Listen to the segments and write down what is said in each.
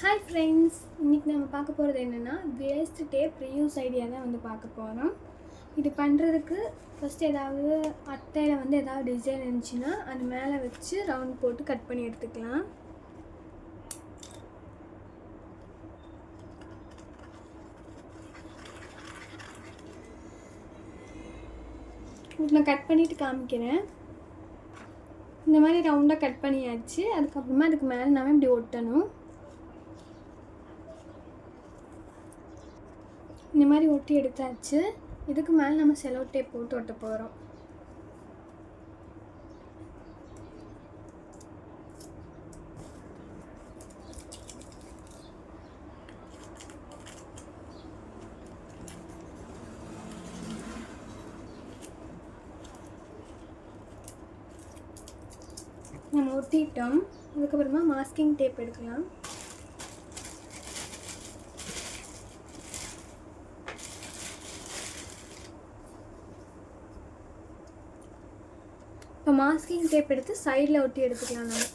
Hi friends, இன்றைக்கி நம்ம பார்க்க போகிறது என்னென்னா வேஸ்ட் டேப் ரீயூஸ் ஐடியா தான் பார்க்க போகிறோம். இது பண்ணுறதுக்கு ஃபஸ்ட்டு ஏதாவது அட்டையில் ஏதாவது டிசைன் இருந்துச்சுன்னா அது மேலே வச்சு ரவுண்ட் போட்டு கட் பண்ணி எடுத்துக்கலாம். நான் கட் பண்ணிவிட்டு காமிக்கிறேன். இந்த மாதிரி ரவுண்டாக கட் பண்ணியாச்சு. அதுக்கப்புறமா அதுக்கு மேலே நம்ம இப்படி ஒட்டணும். இந்த மாதிரி ஒட்டி எடுத்தாச்சு. இதுக்கு மேலே நம்ம செலோ டேப் போட்டு ஒட்ட போகிறோம். நம்ம ஒட்டிட்டோம். அதுக்கப்புறமா மாஸ்கிங் டேப் எடுக்கலாம். இப்போ மாஸ்கிங் டேப் எடுத்து சைடில் ஒட்டி எடுத்துக்கலாம். நம்ம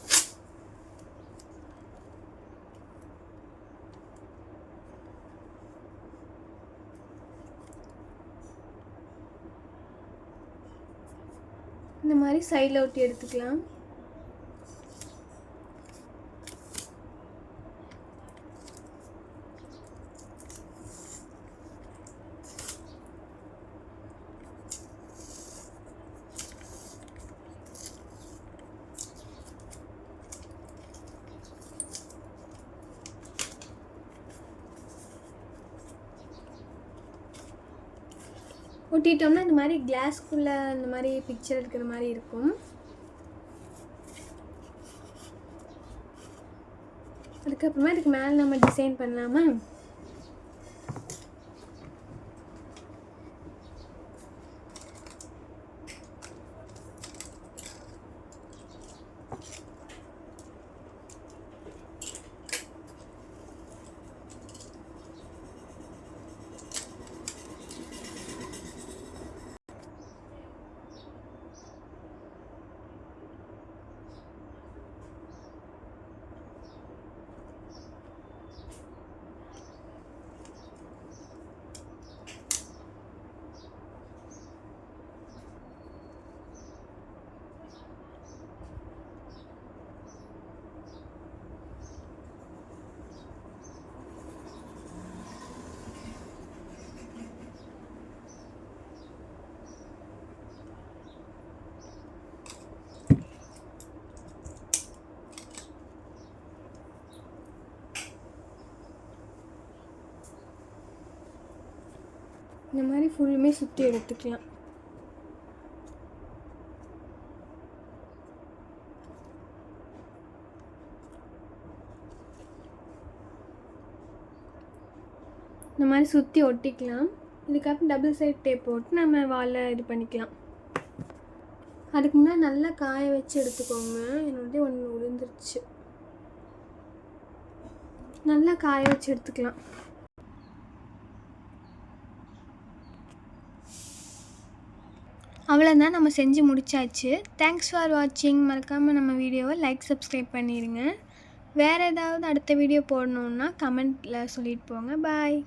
இந்த மாதிரி சைடில் ஒட்டி எடுத்துக்கலாம். ஒட்டிட்டோம்னா இந்த மாதிரி கிளாஸ்க்குள்ளே இந்த மாதிரி பிக்சர் இருக்கிற மாதிரி இருக்கும். அதுக்கப்புறமா இதுக்கு மேலே நம்ம டிசைன் பண்ணலாமா? இந்த மாதிரி ஃபுல்லுமே சுற்றி எடுத்துக்கலாம். இந்த மாதிரி சுற்றி ஒட்டிக்கலாம். இதுக்கப்புறம் டபுள் சைட் டேப் போட்டு நம்ம வாலில் இது பண்ணிக்கலாம். அதுக்கு முன்னாடி நல்லா காய வச்சு எடுத்துக்கோங்க. என்னோடய ஒன்று விழுந்துருச்சு. நல்லா காய வச்சு எடுத்துக்கலாம். அவ்வளோதான், நம்ம செஞ்சு முடிச்சாச்சு. தேங்க்ஸ் ஃபார் வாட்சிங். மறக்காமல் நம்ம வீடியோவை லைக், சப்ஸ்கிரைப் பண்ணிடுங்க. வேறு ஏதாவது அடுத்த வீடியோ போடணுன்னா கமெண்ட்டில் சொல்லிட்டு போங்க. பாய்.